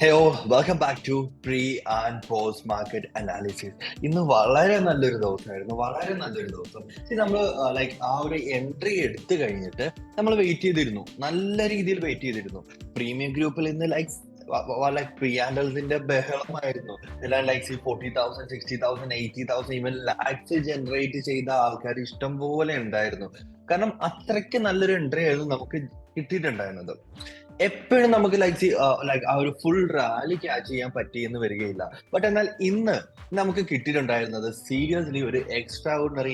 Hello welcome back to pre and post market analysis. ഇന്ന് വളരെ നല്ലൊരു ദിവസം. നമ്മൾ ആ ഒരു എൻട്രി എടുത്തു കഴിഞ്ഞിട്ട് നമ്മൾ വെയിറ്റ് ചെയ്തിരുന്നു, നല്ല രീതിയിൽ വെയിറ്റ് ചെയ്തിരുന്നു. പ്രീമിയം ഗ്രൂപ്പിൽ ഇന്ന് പ്രീ ആൻഡൽസിന്റെ ബഹളമായിരുന്നു. എല്ലാം 40,000 60,000 80,000 ഈവൻ ലാക്സ് ജനറേറ്റ് ചെയ്ത ആൾക്കാർ ഇഷ്ടം പോലെ ഉണ്ടായിരുന്നു. കാരണം അത്രയ്ക്ക് നല്ലൊരു എൻട്രി ആയിരുന്നു നമുക്ക് കിട്ടിയിട്ടുണ്ടായിരുന്നത്. എപ്പോഴും നമുക്ക് ആ ഒരു ഫുൾ റാലി ക്യാച്ച് ചെയ്യാൻ പറ്റിയെന്ന് വരികയില്ല. ബട്ട് എന്നാൽ ഇന്ന് നമുക്ക് കിട്ടിയിട്ടുണ്ടായിരുന്നത് സീരിയസ്ലി ഒരു എക്സ്ട്രാ ഓർഡിനറി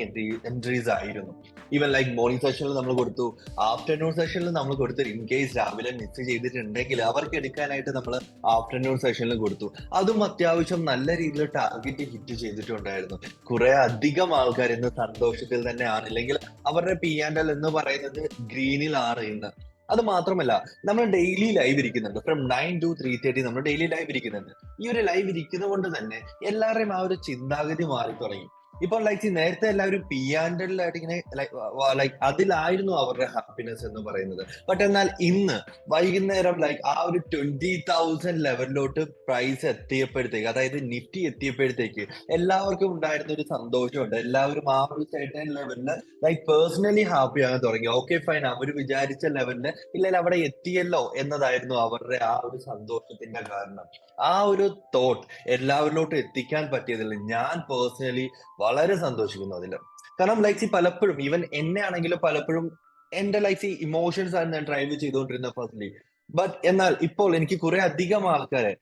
എൻട്രീസ് ആയിരുന്നു. ഈവൻ മോർണിംഗ് സെഷനിൽ നമ്മൾ കൊടുത്തു, ആഫ്റ്റർനൂൺ സെഷനിൽ നമ്മൾ കൊടുത്തു. ഇൻ കേസ് രാവിലെ മിസ് ചെയ്തിട്ടുണ്ടെങ്കിൽ അവർക്ക് എടുക്കാനായിട്ട് നമ്മൾ ആഫ്റ്റർനൂൺ സെഷനിൽ കൊടുത്തു. അതും അത്യാവശ്യം നല്ല രീതിയിൽ ടാർഗറ്റ് ഹിറ്റ് ചെയ്തിട്ടുണ്ടായിരുന്നു. കുറെ അധികം ആൾക്കാർ ഇന്ന് സന്തോഷത്തിൽ തന്നെയാണ്, ഇല്ലെങ്കിൽ അവരുടെ പി ആൻഡ് എൽ എന്ന് പറയുന്നത് ഗ്രീനിലാണ് ഇന്ന്. അത് മാത്രമല്ല, നമ്മൾ ഡെയിലി ലൈവ് ഇരിക്കുന്നുണ്ട്. ഫ്രം 9 to 3:30 നമ്മൾ ഡെയിലി ലൈവ് ഇരിക്കുന്നുണ്ട്. ഈ ഒരു ലൈവ് ഇരിക്കുന്നത് കൊണ്ട് തന്നെ എല്ലാവരുടെയും ആ ഒരു ചിന്താഗതി മാറി തുടങ്ങി. ഇപ്പൊ നേരത്തെ എല്ലാവരും പി ആൻഡ് എല്ലായിട്ട് ഇങ്ങനെ അതിലായിരുന്നു അവരുടെ ഹാപ്പിനെസ് എന്ന് പറയുന്നത്. ബട്ട് എന്നാൽ ഇന്ന് വൈകുന്നേരം ആ ഒരു 20,000 ലെവലിലോട്ട് പ്രൈസ് എത്തിയപ്പോഴത്തേക്ക്, അതായത് നിഫ്റ്റി എത്തിയപ്പോഴത്തേക്ക് എല്ലാവർക്കും ഉണ്ടായിരുന്ന ഒരു സന്തോഷമുണ്ട്. എല്ലാവരും ആ ഒരു certain ലെവലില് പേഴ്സണലി ഹാപ്പി ആകാൻ തുടങ്ങി. ഓക്കെ ഫൈൻ, അവർ വിചാരിച്ച ലെവലില് ഇല്ലെങ്കിൽ അവിടെ എത്തിയല്ലോ എന്നതായിരുന്നു അവരുടെ ആ ഒരു സന്തോഷത്തിന്റെ കാരണം. ആ ഒരു തോട്ട് എല്ലാവരിലോട്ടും എത്തിക്കാൻ പറ്റിയതിൽ ഞാൻ പേഴ്സണലി വളരെ സന്തോഷിക്കുന്നു അതില്. കാരണം പലപ്പോഴും ഈവൻ എന്നെ ആണെങ്കിലും പലപ്പോഴും എന്റെ ഇമോഷൻസ് ആണ് ഞാൻ ഡ്രൈവ് ചെയ്തുകൊണ്ടിരുന്ന ഫസ്റ്റ്ലി. ബട്ട് എന്നാൽ ഇപ്പോൾ എനിക്ക് കുറെ അധികം ആൾക്കാരെ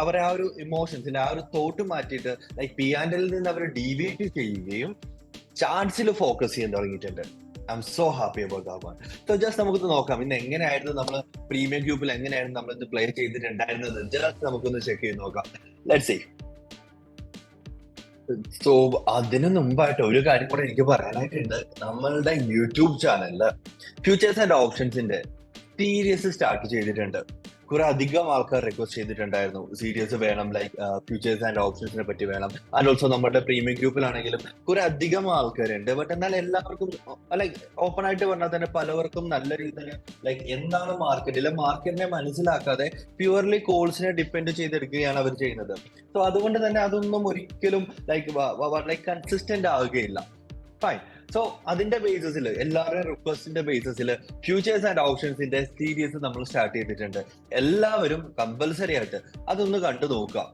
അവരെ ആ ഒരു ഇമോഷൻസിന്റെ ആ ഒരു തോട്ട് മാറ്റിയിട്ട് പി ആൻഡ് എല്ലിൽ നിന്ന് അവർ ഡീവിയേറ്റ് ചെയ്യുകയും ചാർട്ട്സിൽ ഫോക്കസ് ചെയ്യാൻ തുടങ്ങിയിട്ടുണ്ട്. I M so happy about that one. So just നമുക്കൊന്ന് നോക്കാം ഇന്ന് എങ്ങനെയായിരുന്നു നമ്മൾ പ്രീമിയം ഗ്രൂപ്പിൽ എങ്ങനെയായിരുന്നു നമ്മൾ ഇന്ന് പ്ലേ ചെയ്തിട്ടുണ്ടായിരുന്നത്. ജസ്റ്റ് നമുക്കൊന്ന് ചെക്ക് ചെയ്ത് നോക്കാം. Let's see. സോ അതിനു മുമ്പായിട്ട് ഒരു കാര്യം കൂടെ എനിക്ക് പറയാനായിട്ടുണ്ട്. നമ്മളുടെ യൂട്യൂബ് ചാനലില് ഫ്യൂച്ചേഴ്സ് ആൻഡ് ഓപ്ഷൻസിന്റെ സീരീസ് സ്റ്റാർട്ട് ചെയ്തിട്ടുണ്ട്. കുറെ അധികം ആൾക്കാർ റിക്വസ്റ്റ് ചെയ്തിട്ടുണ്ടായിരുന്നു സീരീസ് വേണം, ഫ്യൂച്ചേഴ്സ് ആൻഡ് ഓപ്ഷൻസിനെ പറ്റി വേണം. ആൻഡ് ഓൾസോ നമ്മുടെ പ്രീമിയം ഗ്രൂപ്പിലാണെങ്കിലും കുറെ അധികം ആൾക്കാരുണ്ട്. ബട്ട് എന്നാൽ എല്ലാവർക്കും ഓപ്പൺ ആയിട്ട് പറഞ്ഞാൽ തന്നെ പലവർക്കും നല്ല രീതിയിൽ എന്താണ് മാർക്കറ്റിനെ മനസ്സിലാക്കാതെ പ്യുവർലി കോൾസിനെ ഡിപ്പെൻഡ് ചെയ്തെടുക്കുകയാണ് അവർ ചെയ്യുന്നത്. സോ അതുകൊണ്ട് തന്നെ അതൊന്നും ഒരിക്കലും കൺസിസ്റ്റന്റ് ആവുകയില്ല. ഫൈൻ. സോ അതിന്റെ ബേസിസിൽ, എല്ലാവരുടെയും റിക്വസ്റ്റിന്റെ ബേസിസിൽ ഫ്യൂച്ചേഴ്സ് ആൻഡ് ഓപ്ഷൻസിന്റെ സീരീസ് നമ്മൾ സ്റ്റാർട്ട് ചെയ്തിട്ടുണ്ട്. എല്ലാവരും കമ്പൽസറി ആയിട്ട് അതൊന്ന് കണ്ടു നോക്കുക.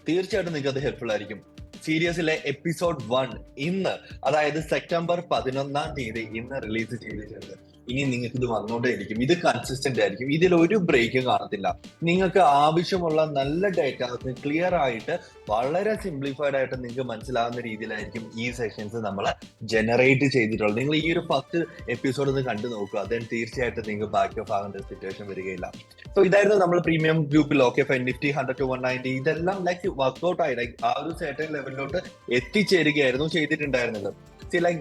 തീർച്ചയായിട്ടും നിങ്ങൾക്ക് അത് ഹെൽപ്ഫുൾ ആയിരിക്കും. സീരീസിലെ എപ്പിസോഡ് 1 ഇന്ന്, അതായത് സെപ്റ്റംബർ 11 ഇന്ന് റിലീസ് ചെയ്തിട്ടുണ്ട്. ഇനി നിങ്ങൾക്ക് ഇത് വന്നുകൊണ്ടേയിരിക്കും. ഇത് കൺസിസ്റ്റന്റ് ആയിരിക്കും. ഇതിൽ ഒരു ബ്രേക്കും കാണത്തില്ല. നിങ്ങൾക്ക് ആവശ്യമുള്ള നല്ല ഡേറ്റാസ് ക്ലിയർ ആയിട്ട് വളരെ സിംപ്ലിഫൈഡ് ആയിട്ട് നിങ്ങൾക്ക് മനസ്സിലാവുന്ന രീതിയിലായിരിക്കും ഈ സെഷൻസ് നമ്മൾ ജനറേറ്റ് ചെയ്തിട്ടുള്ളത്. നിങ്ങൾ ഈ ഒരു ഫസ്റ്റ് എപ്പിസോഡ് ഒന്ന് കണ്ടു നോക്കുക. then തീർച്ചയായിട്ടും നിങ്ങൾക്ക് ബാക്ക് ഓഫ് ആകേണ്ട സിറ്റുവേഷൻ വരികയില്ല. സോ ഇതായിരുന്നു നമ്മൾ പ്രീമിയം ഗ്രൂപ്പിൽ നിഫ്റ്റി 100 to 190 ഇതെല്ലാം വർക്ക്ഔട്ട് ആയി ആ ഒരു certain ലെവലിലോട്ട് എത്തിച്ചേരുകയായിരുന്നു ചെയ്തിട്ടുണ്ടായിരുന്നത്.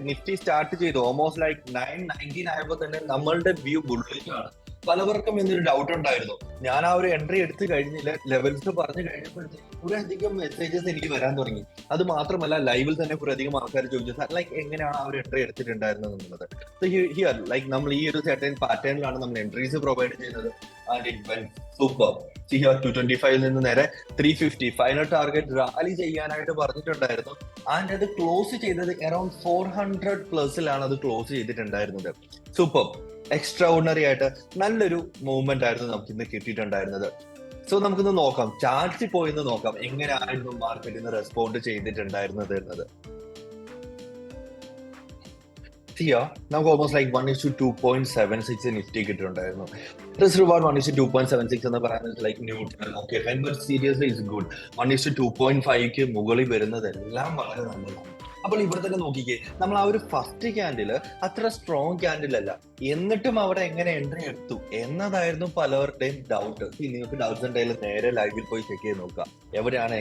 നിഫ്റ്റി സ്റ്റാർട്ട് ചെയ്തു ഓൾമോസ്റ്റ് 919 ആയപ്പോൾ തന്നെ നമ്മളുടെ വ്യൂ ബുള്ളിഷ് ആണ്. പലവർക്കും എന്നൊരു ഡൗട്ട് ഉണ്ടായിരുന്നു. ഞാൻ ആ ഒരു എൻട്രി എടുത്തു കഴിഞ്ഞില്ല, ലെവൽസ് പറഞ്ഞു കഴിഞ്ഞപ്പോഴത്തേക്ക് കുറെ അധികം മെസ്സേജസ് എനിക്ക് വരാൻ തുടങ്ങി. അത് മാത്രമല്ല ലൈവിൽ തന്നെ കുറെ അധികം ആൾക്കാർ ചോദിച്ചു, സാർ എങ്ങനെയാണ് ആ ഒരു എൻട്രി എടുത്തിട്ടുണ്ടായിരുന്നത് എന്നുള്ളത്. സോ ഹിയർ നമ്മൾ ഈ ഒരു സെർട്ടൻ പാറ്റേണിലാണ് നമ്മൾ എൻട്രീസ് പ്രൊവൈഡ് ചെയ്യുന്നത്. And it went super. Here 225 നിന്ന് നേരെ 350 ഫൈനൽ ടാർഗറ്റ് റാലി ചെയ്യാനായിട്ട് പറഞ്ഞിട്ടുണ്ടായിരുന്നു. ആൻഡ് അത് ക്ലോസ് ചെയ്തത് അറൌണ്ട് 400 പ്ലസിലാണ് അത് ക്ലോസ് ചെയ്തിട്ടുണ്ടായിരുന്നത്. സൂപ്പർ, എക്സ്ട്രാ ഓർഡിനറി ആയിട്ട് നല്ലൊരു മൂവ്മെന്റ് ആയിരുന്നു നമുക്ക് ഇന്ന് കിട്ടിയിട്ടുണ്ടായിരുന്നത്. സോ നമുക്കിന്ന് നോക്കാം, ചാർട്ട്സിൽ പോയി നോക്കാം എങ്ങനെയായിരുന്നു മാർക്കറ്റിൽ നിന്ന് റെസ്പോണ്ട് ചെയ്തിട്ടുണ്ടായിരുന്നത് എന്നത്. നമുക്ക് ഓൾമോസ്റ്റ് 1:2.76 നിഫ്റ്റി കിട്ടിയിട്ടുണ്ടായിരുന്നു. റിസ്ക് റിവാർഡ് 1:2.76 എന്ന് പറയുന്നത് neutral. Okay fine, but seriously is good. 1:2.5 മുകളിൽ വരുന്നതെല്ലാം വളരെ നല്ലതാണ്. അപ്പോൾ ഇവിടെ തന്നെ നോക്കിക്കേ, നമ്മൾ ആ ഒരു ഫസ്റ്റ് ക്യാൻഡില് അത്ര സ്ട്രോങ് ക്യാൻഡിൽ അല്ല, എന്നിട്ടും അവിടെ എങ്ങനെ എൻട്രി എടുത്തു എന്നതായിരുന്നു പലവരുടെയും ഡൗട്ട്. നിങ്ങൾക്ക് ഡൗട്ട്സ് ഉണ്ടെങ്കിൽ നേരെ ലൈവിൽ പോയി ചെക്ക് ചെയ്ത് നോക്കുക.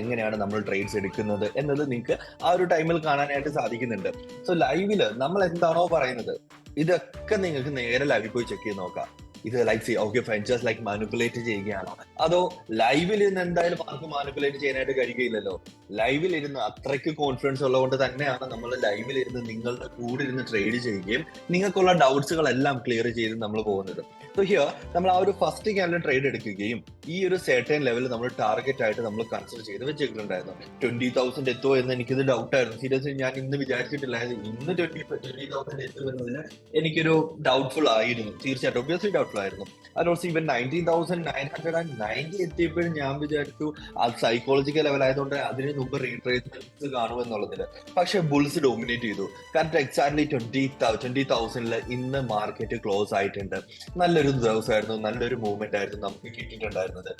എങ്ങനെയാണ് നമ്മൾ ട്രേഡ്സ് എടുക്കുന്നത് എന്നത് നിങ്ങൾക്ക് ആ ഒരു ടൈമിൽ കാണാനായിട്ട് സാധിക്കുന്നുണ്ട്. സോ ലൈവില് നമ്മൾ എന്താണോ പറയുന്നത് ഇതൊക്കെ നിങ്ങൾക്ക് നേരെ ലൈവിൽ പോയി ചെക്ക് ചെയ്ത് നോക്കാം. ഇത് like okay fine just like manipulate ചെയ്യുകയാണോ, അതോ ലൈവിൽ ഇരുന്ന് എന്തായാലും ആർക്കും മാനിപ്പുലേറ്റ് ചെയ്യാനായിട്ട് കഴിയുകയില്ലല്ലോ. ലൈവിൽ ഇരുന്ന് അത്രയ്ക്ക് കോൺഫിഡൻസ് ഉള്ളതുകൊണ്ട് തന്നെയാണ് നമ്മൾ ലൈവിൽ ഇരുന്ന് നിങ്ങളുടെ കൂടെ ഇരുന്ന് ട്രേഡ് ചെയ്യുകയും നിങ്ങൾക്കുള്ള ഡൗട്ട്സുകളെല്ലാം ക്ലിയർ ചെയ്ത് നമ്മൾ പോകുന്നത്. സോ ഹിയർ നമ്മൾ ആ ഒരു ഫസ്റ്റ് ക്യാൻഡിൽ ട്രേഡ് എടുക്കുകയും ഈ ഒരു സെർട്ടൻ ലെവൽ നമ്മൾ ടാർഗറ്റ് ആയിട്ട് നമ്മൾ കൺസിഡർ ചെയ്ത് വെച്ചിട്ടുണ്ടായിരുന്നു. 20,000 എത്തുമോ എന്ന് എനിക്കിത് ഡൗട്ട് ആയിരുന്നു. സീരിയസ്ലി ഞാൻ ഇന്ന് വിചാരിച്ചിട്ടില്ലായിരുന്നു ഇന്ന് 20,000 എത്തുമെന്നതിന് എനിക്കൊരു ഡൗട്ട്ഫുൾ ആയിരുന്നു. തീർച്ചയായിട്ടും ഒബ്വിയസ്ലി ഡൗട്ട്ഫുൾ ആയിരുന്നു. അത് ഓൾസോ ഈവൻ 19,990 എത്തിയപ്പോഴും ഞാൻ വിചാരിച്ചു അത് സൈക്കോളജിക്കൽ ലെവൽ ആയതുകൊണ്ട് അതിന് മുമ്പ് റീട്രേസ്മെന്റ്സ് കാണുമെന്നുള്ളതില്. പക്ഷെ ബുൾസ് ഡോമിനേറ്റ് ചെയ്തു. കറക്റ്റ് എക്സാക്ട്ലി 20,000 ഇന്ന് മാർക്കറ്റ് ക്ലോസ് ആയിട്ടുണ്ട്. നല്ലൊരു ദിവസമായിരുന്നു, നല്ലൊരു മൂവ്മെന്റ് ആയിരുന്നു നമുക്ക് കിട്ടിയിട്ടുണ്ടായിരുന്നത്.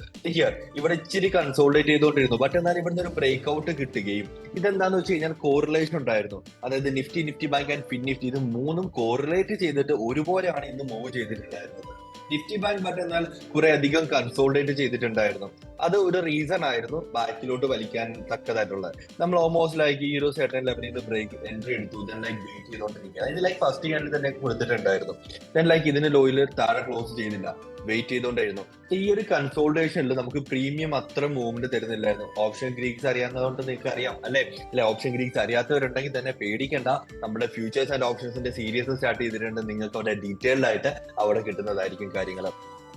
ഇവിടെ ഇച്ചിരി കൺസോൾഡേറ്റ് ചെയ്തുകൊണ്ടിരുന്നു. ബട്ട് എന്നാൽ ഇവിടുന്ന് ഒരു ബ്രേക്ക് ഔട്ട് കിട്ടുകയും ഇതെന്താന്ന് വെച്ച് കഴിഞ്ഞാൽ കോറിലേഷൻ ഉണ്ടായിരുന്നു. അതായത് Nifty bank and fin Nifty ഇത് മൂന്നും കോറിലേറ്റ് ചെയ്തിട്ട് ഒരുപോലെയാണ് ഇന്ന് മൂവ് ചെയ്തിട്ടുണ്ടായിരുന്നത്. നിഫ്റ്റി ബാങ്ക് ബട്ട് എന്നാൽ കുറെ അധികം കൺസോൾഡേറ്റ് ചെയ്തിട്ടുണ്ടായിരുന്നു. അത് ഒരു റീസൺ ആയിരുന്നു ബാക്കിലോട്ട് വലിക്കാൻ തക്കതായിട്ടുള്ളത്. നമ്മൾ ഓൾമോസ്റ്റ് ലൈക്ക് ഈ ഒരു സെർട്ടൻ ലെവലിൽ നിന്ന് ബ്രേക്ക് എൻട്രി എടുത്തു, ദെൻ ലൈക്ക് വെയിറ്റ് ചെയ്തോണ്ടിരിക്കുക. ഇത് ലൈക്ക് ഫസ്റ്റ് ക്യാൻഡിൽ തന്നെ കൊടുത്തിട്ടുണ്ടായിരുന്നു. ദെൻ ലൈക്ക് ഇതിന് ലോയിൽ താഴെ ക്ലോസ് ചെയ്തില്ല, വെയിറ്റ് ചെയ്തോണ്ടായിരുന്നു. ഈ ഒരു കൺസോൾട്ടേഷനിൽ നമുക്ക് പ്രീമിയം അത്ര മൂവ്മെന്റ് തരുന്നില്ലായിരുന്നു. ഓപ്ഷൻ ഗ്രീക്സ് അറിയാവുന്നതുകൊണ്ട് നിങ്ങൾക്ക് അറിയാം അല്ലെ. ഓപ്ഷൻ ഗ്രീക്സ് അറിയാത്തവരുണ്ടെങ്കിൽ തന്നെ പേടിക്കേണ്ട, നമ്മുടെ ഫ്യൂച്ചേഴ്സ് ആൻഡ് ഓപ്ഷൻസിന്റെ സീരീസ് സ്റ്റാർട്ട് ചെയ്തിട്ടുണ്ട്. നിങ്ങൾക്ക് അവിടെ ഡീറ്റെയിൽഡ് ആയിട്ട് അവിടെ കിട്ടുന്നതായിരിക്കും കാര്യങ്ങൾ.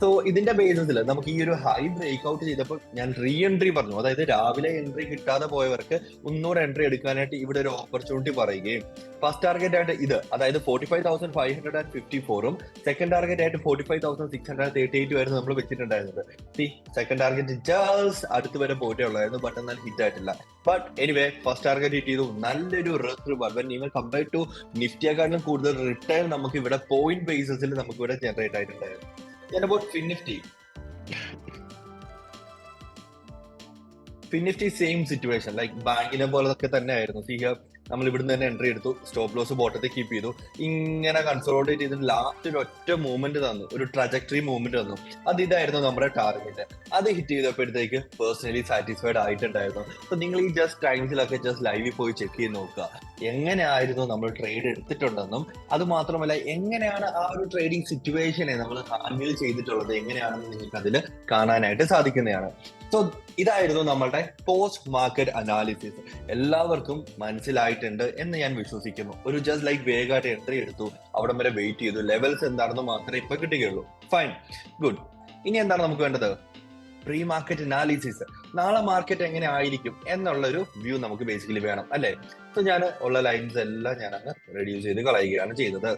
സോ ഇതിന്റെ ബേസിസിൽ നമുക്ക് ഈ ഒരു ഹൈ ബ്രേക്ക് ഔട്ട് ചെയ്തപ്പോൾ ഞാൻ റീ എൻട്രി പറഞ്ഞു. അതായത് രാവിലെ എൻട്രി കിട്ടാതെ പോയവർക്ക് ഒന്നൂടെ എൻട്രി എടുക്കാനായിട്ട് ഇവിടെ ഒരു ഓപ്പർച്യൂണിറ്റി പറയുകയും ഫസ്റ്റ് ടാർഗറ്റ് ആയിട്ട് ഇത് അതായത് 45,554 സെക്കൻഡ് ടാർഗറ്റ് ആയിട്ട് 45,638 ആയിരുന്നു നമ്മൾ വെച്ചിട്ടുണ്ടായിരുന്നത്. സെക്കൻഡ് ടാർഗറ്റ് ജസ്റ്റ് അടുത്ത് വരെ പോയിട്ടേ ഉള്ളായിരുന്നു, ബട്ട് എന്നാൽ ഹിറ്റ് ആയിട്ടില്ല. But anyway first target hit ചെയ്തു. നല്ലൊരു റിസ്ക് റിവാർഡ് നിങ്ങൾ കമ്പയർ ടു നിഫ്റ്റിയെക്കാളും കൂടുതൽ റിട്ടേൺ നമുക്ക് ഇവിടെ പോയിന്റ് ബേസിസിൽ നമുക്ക് ഇവിടെ ജനറേറ്റ് ആയിട്ടുണ്ടായിരുന്നു. About Fin Nifty same situation, like ബാങ്കിനെ പോലൊക്കെ തന്നെ ആയിരുന്നു. നമ്മൾ ഇവിടുന്ന് തന്നെ എൻട്രി എടുത്തു, സ്റ്റോപ്പ് ലോസ് ബോട്ടത്തിൽ കീപ്പ് ചെയ്തു, ഇങ്ങനെ കൺസോളിഡേറ്റ് ചെയ്തിട്ട് ലാസ്റ്റ് ഒരു ഒറ്റ മൂവ്മെന്റ് തന്നു, ഒരു ട്രജക്ടറി മൂവ്മെന്റ് തന്നു. അത് ഇതായിരുന്നു നമ്മുടെ ടാർഗറ്റ്. അത് ഹിറ്റ് ചെയ്തപ്പോഴത്തേക്ക് പേഴ്സണലി സാറ്റിസ്ഫൈഡ് ആയിട്ടുണ്ടായിരുന്നു. അപ്പൊ നിങ്ങൾ ഈ ജസ്റ്റ് ടൈംസിലൊക്കെ ജസ്റ്റ് ലൈവിൽ പോയി ചെക്ക് ചെയ്ത് നോക്കുക എങ്ങനെയായിരുന്നു നമ്മൾ ട്രേഡ് എടുത്തിട്ടുണ്ടെന്നും അത് മാത്രമല്ല എങ്ങനെയാണ് ആ ഒരു ട്രേഡിംഗ് സിറ്റുവേഷനെ നമ്മൾ ഹാൻഡിൽ ചെയ്തിട്ടുള്ളത് എങ്ങനെയാണെന്ന് നിങ്ങൾക്ക് അതിൽ കാണാനായിട്ട് സാധിക്കുന്നതാണ്. സോ ഇതായിരുന്നു നമ്മളുടെ പോസ്റ്റ് മാർക്കറ്റ് അനാലിസിസ്. എല്ലാവർക്കും മനസ്സിലായിട്ടുണ്ട് എന്ന് ഞാൻ വിശ്വസിക്കുന്നു. ഒരു ജസ്റ്റ് ലൈക്ക് വേഗമായിട്ട് എൻട്രി എടുത്തു, അവിടം വരെ വെയിറ്റ് ചെയ്തു, ലെവൽസ് എന്താണെന്ന് മാത്രമേ ഇപ്പൊ കിട്ടുകയുള്ളൂ. Fine, good. ഇനി എന്താണ് നമുക്ക് വേണ്ടത്? Pre market analysis. നാളെ മാർക്കറ്റ് എങ്ങനെ ആയിരിക്കും എന്നുള്ളൊരു വ്യൂ നമുക്ക് ബേസിക്കലി വേണം അല്ലെ. സോ ഞാൻ ഉള്ള ലൈൻസ് എല്ലാം ഞാൻ അങ്ങ് റെഡ്യൂസ് ചെയ്ത് കളയുകയാണ് ചെയ്തത്.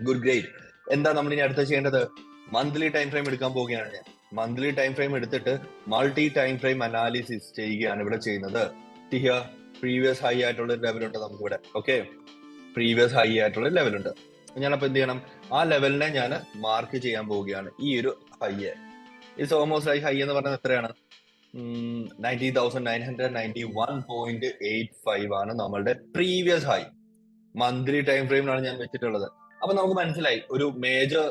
Good, great. എന്താ നമ്മൾ ഇനി അടുത്ത ചെയ്യേണ്ടത്? മന്ത്ലി ടൈം ഫ്രെയിം എടുക്കാൻ പോവുകയാണ് ഞാൻ. മന്ത്ലി ടൈം ഫ്രെയിം എടുത്തിട്ട് മൾട്ടി ടൈം ഫ്രെയിം അനാലിസിസ് ചെയ്യുകയാണ് ഇവിടെ ചെയ്യുന്നത്. പ്രീവിയസ് ഹൈ ആയിട്ടുള്ള ലെവലുണ്ട് നമുക്കിവിടെ. ഓക്കെ, പ്രീവിയസ് ഹൈ ആയിട്ടുള്ള ലെവലുണ്ട്. ഞാനപ്പോ എന്ത് ചെയ്യണം? ആ ലെവലിനെ ഞാൻ മാർക്ക് ചെയ്യാൻ പോവുകയാണ്. ഈ ഒരു high it's almost like high എന്ന് പറഞ്ഞാൽ എത്രയാണ്? 19,991.85 ആണ് നമ്മളുടെ പ്രീവിയസ് ഹൈ. മന്ത്ലി ടൈം ഫ്രെയിമിലാണ് ഞാൻ വെച്ചിട്ടുള്ളത്. അപ്പൊ നമുക്ക് മനസ്സിലായി ഒരു മേജർ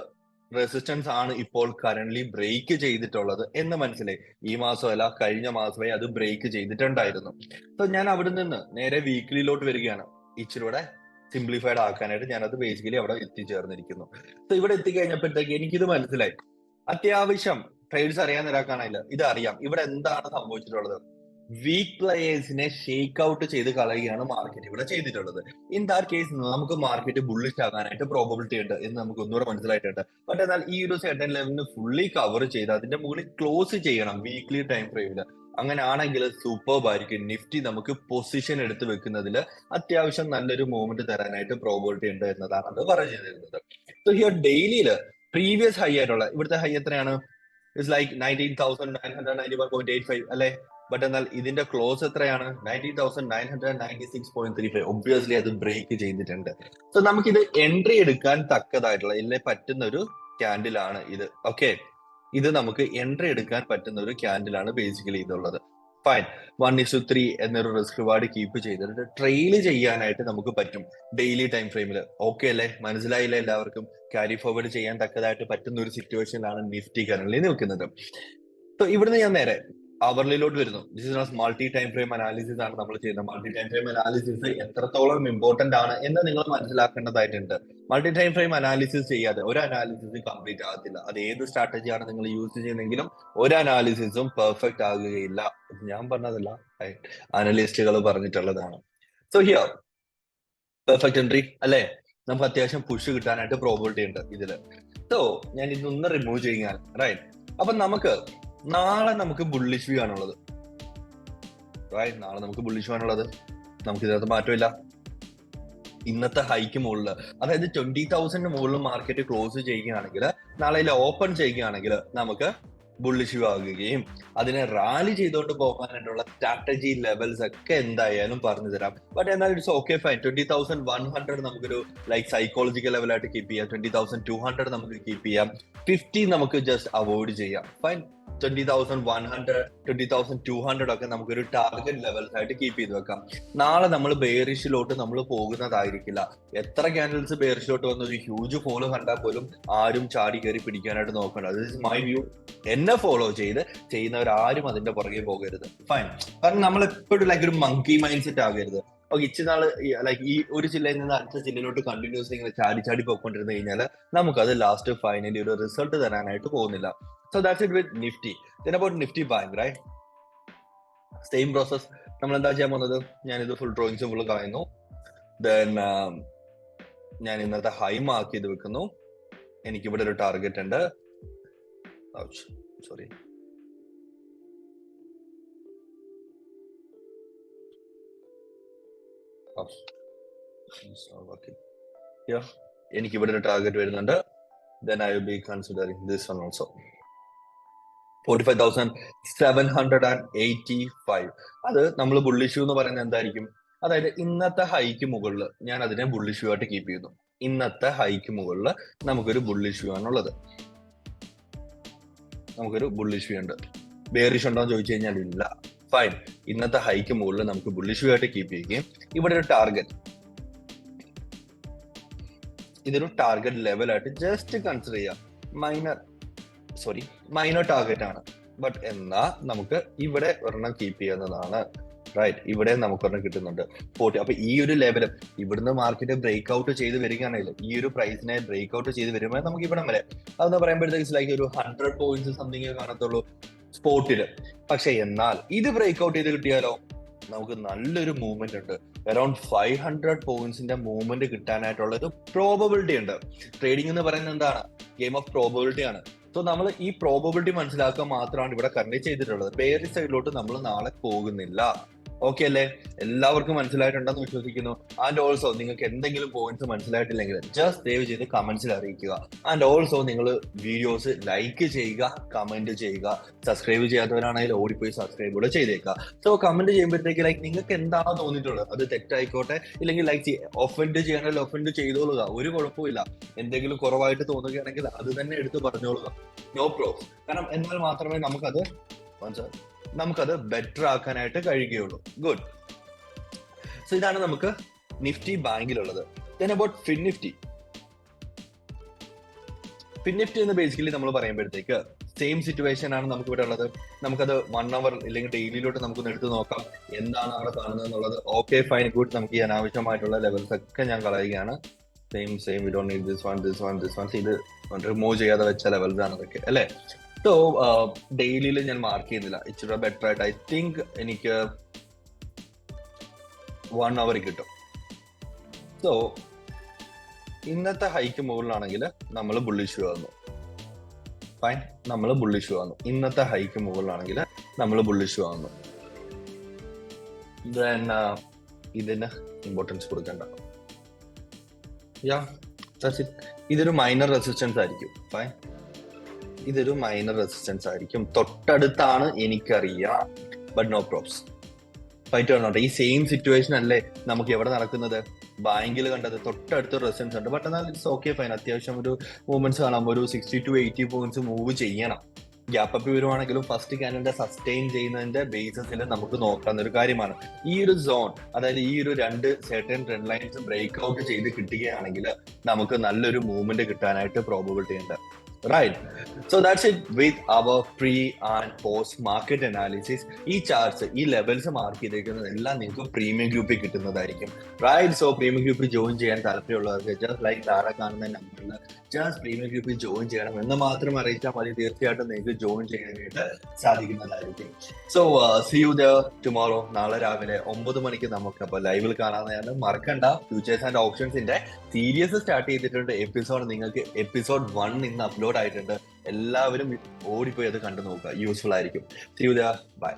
റെസിസ്റ്റൻസ് ആണ് ഇപ്പോൾ കറന്റ്ലി ബ്രേക്ക് ചെയ്തിട്ടുള്ളത് എന്ന് മനസ്സിലായി. ഈ മാസമല്ല, കഴിഞ്ഞ മാസമേ അത് ബ്രേക്ക് ചെയ്തിട്ടുണ്ടായിരുന്നു. സോ ഞാൻ അവിടെ നിന്ന് നേരെ വീക്ക്ലിയിലോട്ട് വരികയാണ്. ഇച്ചിരൂടെ സിംപ്ലിഫൈഡ് ആക്കാനായിട്ട് ഞാൻ അത് ബേസിക്കലി അവിടെ എത്തിച്ചേർന്നിരിക്കുന്നു. സോ ഇവിടെ എത്തിക്കഴിഞ്ഞപ്പോഴത്തേക്ക് എനിക്കിത് മനസ്സിലായി. അത്യാവശ്യം ട്രേഡ്സ് അറിയാൻ ഒരാൾക്കാണില്ല, ഇത് അറിയാം ഇവിടെ എന്താണ് സംഭവിച്ചിട്ടുള്ളത്. വീക്ക് പ്ലേയേഴ്സിനെ ഷേക്ക് ഔട്ട് ചെയ്ത് കളയുകയാണ് മാർക്കറ്റ് ഇവിടെ ചെയ്തിട്ടുള്ളത്. ഇൻ ദാറ്റ് കേസ് നമുക്ക് മാർക്കറ്റ് ബുള്ളിഷ് ആകാനായിട്ട് പ്രോബബിലിറ്റി ഉണ്ട് എന്ന് നമുക്ക് ഒന്നുകൂടെ മനസ്സിലായിട്ടുണ്ട്. ബട്ട് എന്നാൽ ഈ ഒരു സെർട്ടൻ ലെവലിന് ഫുള്ളി കവർ ചെയ്ത് അതിന്റെ മുകളിൽ ക്ലോസ് ചെയ്യണം വീക്ക്ലി ടൈം ഫ്രെയിമില്. അങ്ങനെ ആണെങ്കിൽ സൂപ്പർബ് ആയിരിക്കും. നിഫ്റ്റി നമുക്ക് പൊസിഷൻ എടുത്ത് വെക്കുന്നതിൽ അത്യാവശ്യം നല്ലൊരു മൂവ്മെന്റ് തരാനായിട്ട് പ്രോബബിലിറ്റി ഉണ്ട് എന്നതാണ് അത് പറഞ്ഞു തരുന്നത്. സോ ഹിയർ ഡെയിലിയില് പ്രീവിയസ് ഹൈ ആയിട്ടുള്ള ഇവിടുത്തെ ഹൈ എത്രയാണ്? ഇറ്റ്സ് ലൈക്ക് 19,991.85 അല്ലെ. ബട്ട് എന്നാൽ ഇതിന്റെ ക്ലോസ് എത്രയാണ്? 19,996.35. ഒബ്വിയസ്ലി അത് ബ്രേക്ക് ചെയ്തിട്ടുണ്ട്. സോ നമുക്കിത് എൻട്രി എടുക്കാൻ തക്കതായിട്ടുള്ള ഇല്ലേ പറ്റുന്ന ഒരു ക്യാൻഡിലാണ് ഇത്. ഓക്കെ, ഇത് നമുക്ക് എൻട്രി എടുക്കാൻ പറ്റുന്ന ഒരു ക്യാൻഡിലാണ് ബേസിക്കലി ഇതുള്ളത്. ഫൈൻ, 1:3 എന്നൊരു റിസ്ക് റിവാർഡ് കീപ്പ് ചെയ്തിട്ട് ട്രെയിൽ ചെയ്യാനായിട്ട് നമുക്ക് പറ്റും ഡെയിലി ടൈം ഫ്രെയിമിൽ. ഓക്കെ അല്ലേ? മനസ്സിലായില്ലേ എല്ലാവർക്കും? ക്യാരി ഫോർവേഡ് ചെയ്യാൻ തക്കതായിട്ട് പറ്റുന്ന ഒരു സിറ്റുവേഷനിലാണ് നിഫ്റ്റി കറന്റ്ലി നിൽക്കുന്നത്. സോ ഇവിടുന്ന് ഞാൻ നേരെ അവർലിയിലോട്ട് വരുന്നു. This is multi time frame analysis ആണ് നമ്മൾ ചെയ്യുന്നത്. മൾട്ടി ടൈം ഫ്രെയിം അനാലിസിസ് എത്രത്തോളം ഇമ്പോർട്ടന്റ് ആണ് എന്ന് നിങ്ങൾ മനസ്സിലാക്കേണ്ടതായിട്ടുണ്ട്. മൾട്ടി ടൈം ഫ്രെയിം അനാലിസിസ് ചെയ്യാതെ ഒരു അനാലിസിസ് കംപ്ലീറ്റ് ആകത്തില്ല. അത് ഏത് സ്ട്രാറ്റജിയാണ് നിങ്ങൾ യൂസ് ചെയ്യുന്നെങ്കിലും ഒരു അനാലിസിസും പെർഫെക്റ്റ് ആകുകയില്ല. ഞാൻ പറഞ്ഞതല്ല, അനലിസ്റ്റുകൾ പറഞ്ഞിട്ടുള്ളതാണ്. സോ ഹിയർ പെർഫെക്റ്റ് എൻട്രി അല്ലെ, നമുക്ക് അത്യാവശ്യം പുഷ് കിട്ടാനായിട്ട് പ്രോബിലിറ്റി ഉണ്ട് ഇതില്. സോ ഞാൻ ഇതൊന്ന് റിമൂവ് ചെയ്യുകയാണ്, റൈറ്റ്. അപ്പൊ നാളെ നമുക്ക് ബുള്ളിഷ് വ്യൂ ആണുള്ളത്, റൈറ്റ്. നാളെ നമുക്ക് ബുള്ളിഷ് വ്യൂ ആണുള്ളത്, നമുക്ക് ഇതിനകത്ത് മാറ്റമില്ല. ഇന്നത്തെ ഹൈക്ക് മുകളിൽ, അതായത് 20,000 മുകളിൽ മാർക്കറ്റ് ക്ലോസ് ചെയ്യുകയാണെങ്കിൽ, നാളെ ഓപ്പൺ ചെയ്യുകയാണെങ്കിൽ നമുക്ക് ബുള്ളിഷ് വ്യൂ ആകുകയും അതിനെ റാലി ചെയ്തുകൊണ്ട് പോകാനായിട്ടുള്ള സ്ട്രാറ്റജി ലെവൽസ് ഒക്കെ എന്തായാലും പറഞ്ഞു തരാം. ബട്ട് എന്നാൽ ഇറ്റ്സ് ഓക്കെ ഫൈൻ. 20,100 നമുക്കൊരു ലൈക്ക് സൈക്കോളജിക്കൽ ലെവലായിട്ട് കീപ്പ് ചെയ്യാം. 20,200 നമുക്ക് കീപ്പ് ചെയ്യാം. 50 നമുക്ക് ജസ്റ്റ് അവോയ്ഡ് ചെയ്യാം. ഫൈൻ. 20,100, 20,200 ഒക്കെ നമുക്കൊരു ടാർഗറ്റ് ലെവൽസ് ആയിട്ട് കീപ്പ് ചെയ്ത് വെക്കാം. നാളെ നമ്മൾ ബെയറിഷിലോട്ട് നമ്മൾ പോകുന്നതായിരിക്കില്ല. എത്ര ക്യാൻഡിൽസ് ബെയറിഷിലോട്ട് വന്ന ഒരു ഹ്യൂജ് ഫോളോ കണ്ടാൽ പോലും ആരും ചാടി കയറി പിടിക്കാനായിട്ട് നോക്കണ്ട. This is my view. എന്നെ ഫോളോ ചെയ്യുന്നവരാരും അതിന്റെ പുറകെ പോകരുത്. ഫൈൻ. കാരണം നമ്മൾ എപ്പോഴും ലൈക്ക് ഒരു മങ്കി മൈൻഡ് സെറ്റ് ആകരുത്. ഓക്കെ, ഇച്ചിരി നാള് ലൈക്ക് ഈ ഒരു ജില്ലയിൽ നിന്ന് അടുത്ത ജില്ലയിലോട്ട് കണ്ടിന്യൂസ് ഇങ്ങനെ ചാടി പോയിക്കൊണ്ടിരുന്നു കഴിഞ്ഞാൽ നമുക്കത് ലാസ്റ്റ് ഫൈനലി ഒരു റിസൾട്ട് തരാനായിട്ട് പോകുന്നില്ല. So that's it with Nifty. Then about Nifty Bank, right? Same process. നമ്മൾ എന്താ ചെയ്യാൻ പോകുന്നത്, ഞാനിത് ഫുൾ ഡ്രോയിങ്സ് ഫുൾ കളയുന്നു. ദെൻ ഞാൻ ഇന്നത്തെ ഹൈ മാർക്ക് ചെയ്ത് വെക്കുന്നു. എനിക്കിവിടെ ഒരു ടാർഗറ്റ് ഉണ്ട്. സോറി, എനിക്കിവിടെ ഒരു ടാർഗറ്റ് വരുന്നുണ്ട്. Then I will be considering this one also. 45,785. അത് നമ്മൾ ബുള്ളിഷ് എന്ന് പറയുന്നത് എന്തായിരിക്കും? അതായത് ഇന്നത്തെ ഹൈക്ക് മുകളിൽ ഞാൻ അതിനെ ബുള്ളിഷ് വ്യൂ ആയിട്ട് കീപ്പ് ചെയ്യുന്നു. ഇന്നത്തെ ഹൈക്ക് മുകളിൽ നമുക്കൊരു ബുള്ളിഷ് വ്യൂ ആണുള്ളത്. നമുക്കൊരു ബുള്ളിഷ് വ്യൂ ഉണ്ട്. ബെയറിഷ് ഉണ്ടോ എന്ന് ചോദിച്ചു കഴിഞ്ഞാൽ ഇല്ല. ഫൈൻ. ഇന്നത്തെ ഹൈക്ക് മുകളിൽ നമുക്ക് ബുള്ളിഷ് വ്യൂ ആയിട്ട് കീപ്പ് ചെയ്യുകയും ഇവിടെ ഒരു ടാർഗറ്റ്, ഇതൊരു ടാർഗറ്റ് ലെവലായിട്ട് ജസ്റ്റ് കൺസിഡർ ചെയ്യാം. മൈനർ ടാർഗറ്റ് ആണ്. ബട്ട് എന്നാ നമുക്ക് ഇവിടെ ഒരെണ്ണം കീപ്പ് ചെയ്യുന്നതാണ്, റൈറ്റ്. ഇവിടെ നമുക്ക് ഒരെണ്ണം കിട്ടുന്നുണ്ട് 40. അപ്പൊ ഈ ഒരു ലെവലും ഇവിടുന്ന് മാർക്കറ്റ് ബ്രേക്ക് ഔട്ട് ചെയ്ത് വരികയാണെങ്കിൽ, ഈ ഒരു പ്രൈസിനെ ബ്രേക്ക് ഔട്ട് ചെയ്ത് വരുമ്പോൾ നമുക്ക് ഇവിടെ വരെ അതെന്ന് പറയുമ്പോഴത്തേക്ക് ലൈക്ക് ഒരു 100 പോയിന്റ്സ് സംതിങ് കാണത്തുള്ളൂ സ്പോട്ടില്. പക്ഷെ എന്നാൽ ഇത് ബ്രേക്ക് ഔട്ട് ചെയ്ത് കിട്ടിയാലോ നമുക്ക് നല്ലൊരു മൂവ്മെന്റ് ഉണ്ട്. അറൌണ്ട് 500 പോയിന്റ്സിന്റെ മൂവ്മെന്റ് കിട്ടാനായിട്ടുള്ള ഒരു പ്രോബബിലിറ്റി ഉണ്ട്. ട്രേഡിംഗ് എന്ന് പറയുന്നത് എന്താണ്? ഗെയിം ഓഫ് പ്രോബബിലിറ്റി ആണ്. സോ നമ്മൾ ഈ പ്രോബബിലിറ്റി മനസ്സിലാക്കുക മാത്രമാണ് ഇവിടെ കൺവേ ചെയ്തിട്ടുള്ളത്. ബെയറിഷ് സൈഡിലോട്ട് നമ്മൾ നാളെ പോകുന്നില്ല. ഓക്കെ അല്ലേ? എല്ലാവർക്കും മനസ്സിലായിട്ടുണ്ടെന്ന് വിശ്വസിക്കുന്നു. ആൻഡ് ഓൾസോ നിങ്ങൾക്ക് എന്തെങ്കിലും പോയിന്റ്സ് മനസ്സിലായിട്ടില്ലെങ്കിൽ ജസ്റ്റ് ദയവ് ചെയ്ത് കമന്റ്സിൽ അറിയിക്കുക. ആൻഡ് ഓൾസോ നിങ്ങൾ വീഡിയോസ് ലൈക്ക് ചെയ്യുക, കമന്റ് ചെയ്യുക. സബ്സ്ക്രൈബ് ചെയ്യാത്തവരാണെങ്കിൽ ഓടിപ്പോയി സബ്സ്ക്രൈബ് കൂടെ ചെയ്തേക്കുക. സോ കമന്റ് ചെയ്യുമ്പോഴത്തേക്ക് ലൈക്ക് നിങ്ങൾക്ക് എന്താണോ തോന്നിയിട്ടുള്ളത്, അത് തെറ്റായിക്കോട്ടെ, ഇല്ലെങ്കിൽ ലൈക്ക് ഒഫൻഡ് ചെയ്യണമെങ്കിൽ ഒഫൻഡ് ചെയ്തോളുക, ഒരു കുഴപ്പമില്ല. എന്തെങ്കിലും കുറവായിട്ട് തോന്നുകയാണെങ്കിൽ അത് തന്നെ എടുത്ത് പറഞ്ഞോളുക, നോ പ്രോബ്ലം. കാരണം എന്നാൽ മാത്രമേ നമുക്കത് ബെറ്റർ ആക്കാനായിട്ട് കഴിയുകയുള്ളൂ. ഗുഡ്. സോ ഇതാണ് നമുക്ക് നിഫ്റ്റി ബാങ്കിലുള്ളത്. ദെൻ അബൌട്ട് ഫിൻ നിഫ്റ്റി എന്ന് ബേസിക്കലി നമ്മൾ പറയുമ്പോഴത്തേക്ക് സെയിം സിറ്റുവേഷൻ ആണ് നമുക്ക് ഇവിടെ ഉള്ളത്. നമുക്കത് 1 അവർ അല്ലെങ്കിൽ ഡെയിലിയിലോട്ട് നമുക്കൊന്ന് എടുത്ത് നോക്കാം എന്താണ് അവിടെ കാണുന്നത് എന്നുള്ളത്. Okay fine good. നമുക്ക് ഈ അനാവശ്യമായിട്ടുള്ള ലെവൽസ് ഒക്കെ ഞാൻ കളയുകയാണ്. Same we don't need this one. ഇത് റിമൂവ് ചെയ്യാതെ വെച്ച ലെവൽസ് ആണ് അതൊക്കെ, അല്ലേ? സോ ഡെയിലിയിൽ ഞാൻ മാർക്ക് ചെയ്യുന്നില്ല. ഇച്ചിരി ബെറ്റർ ആയിട്ട് ഐ തിങ്ക് എനിക്ക് 1 അവർ കിട്ടും. സോ ഇന്നത്തെ ഹൈക്ക് മുകളിലാണെങ്കിൽ നമ്മൾ ബുള്ളിഷ് വന്നു. ഫൈൻ, നമ്മൾ ബുള്ളിഷ് വന്നു. ഇന്നത്തെ ഹൈക്ക് മുകളിലാണെങ്കിൽ നമ്മൾ ബുള്ളിഷ് വന്നു. ദെൻ ഇതിന് ഇമ്പോർട്ടൻസ് കൊടുക്കണ്ട. ഇതൊരു മൈനർ റെസിസ്റ്റൻസ് ആയിരിക്കും. ഫൈൻ, ഇതൊരു മൈനർ റെസിസ്റ്റൻസ് ആയിരിക്കും. തൊട്ടടുത്താണ് എനിക്കറിയാം, ബട്ട് നോ പ്രോബ്സ്. ഫൈറ്റ് വന്നോട്ടെ. ഈ സെയിം സിറ്റുവേഷൻ അല്ലേ നമുക്ക് എവിടെ നടക്കുന്നത്? ബാങ്കിൽ കണ്ടത്. തൊട്ടടുത്ത് റെസിസ്റ്റൻസ് ഉണ്ട്. ബട്ട് എന്നാൽ ഇറ്റ്സ് ഓക്കെ ഫൈൻ. അത്യാവശ്യം ഒരു മൂവ്മെന്റ്സ് കാണാം. ഒരു 60 to 80 പോയിന്റ്സ് മൂവ് ചെയ്യണം. ഗ്യാപ്പ് അപ്പ് വരുവാണെങ്കിലും ഫസ്റ്റ് ക്യാൻഡിലിന്റെ സസ്റ്റെയിൻ ചെയ്യുന്നതിന്റെ ബേസിസിൽ നമുക്ക് നോക്കാവുന്ന ഒരു കാര്യമാണ്. ഈ ഒരു സോൺ, അതായത് ഈ ഒരു 2 certain trend lines break out ചെയ്ത് കിട്ടുകയാണെങ്കിൽ നമുക്ക് നല്ലൊരു മൂവ്മെന്റ് കിട്ടാനായിട്ട് പ്രോബബിലിറ്റി ഉണ്ട്. Right. So that's it with our pre and post market analysis. ഈ ചാർട്ട്സ്, ഈ ലെവൽസ് മാർക്ക് ചെയ്തേക്കുന്നത് എല്ലാം നിങ്ങൾക്ക് പ്രീമിയം ഗ്രൂപ്പിൽ കിട്ടുന്നതായിരിക്കും. റൈറ്റ്. സോ പ്രീമിയം ഗ്രൂപ്പിൽ ജോയിൻ ചെയ്യാൻ താല്പര്യമുള്ളവർക്ക് ജസ്റ്റ് ലൈക്ക് താഴെ കാണുന്ന നമ്പറിൽ ജസ്റ്റ് പ്രീമിയം ഗ്രൂപ്പിൽ ജോയിൻ ചെയ്യണം എന്ന് മാത്രം അറിയിച്ചാൽ മതി. തീർച്ചയായിട്ടും നിങ്ങൾക്ക് ജോയിൻ ചെയ്യാനായിട്ട് സാധിക്കുന്നതായിരിക്കും. So see you there tomorrow. നാളെ രാവിലെ 9 മണിക്ക് നമുക്ക് അപ്പോൾ ലൈവിൽ കാണാവുന്നതാണ്. മറക്കണ്ട, ഫ്യൂച്ചേഴ്സ് ആൻഡ് ഓപ്ഷൻസിന്റെ സീരീസ് സ്റ്റാർട്ട് ചെയ്തിട്ടുണ്ട്. എപ്പിസോഡ് നിങ്ങൾക്ക് എപ്പിസോഡ് 1 ഇന്ന് അപ്ലോഡ് ആയിട്ടുണ്ട്. എല്ലാവരും ഓടിപ്പോയി അത് കണ്ടു നോക്കുക, യൂസ്ഫുൾ ആയിരിക്കും. C you there. ബൈ.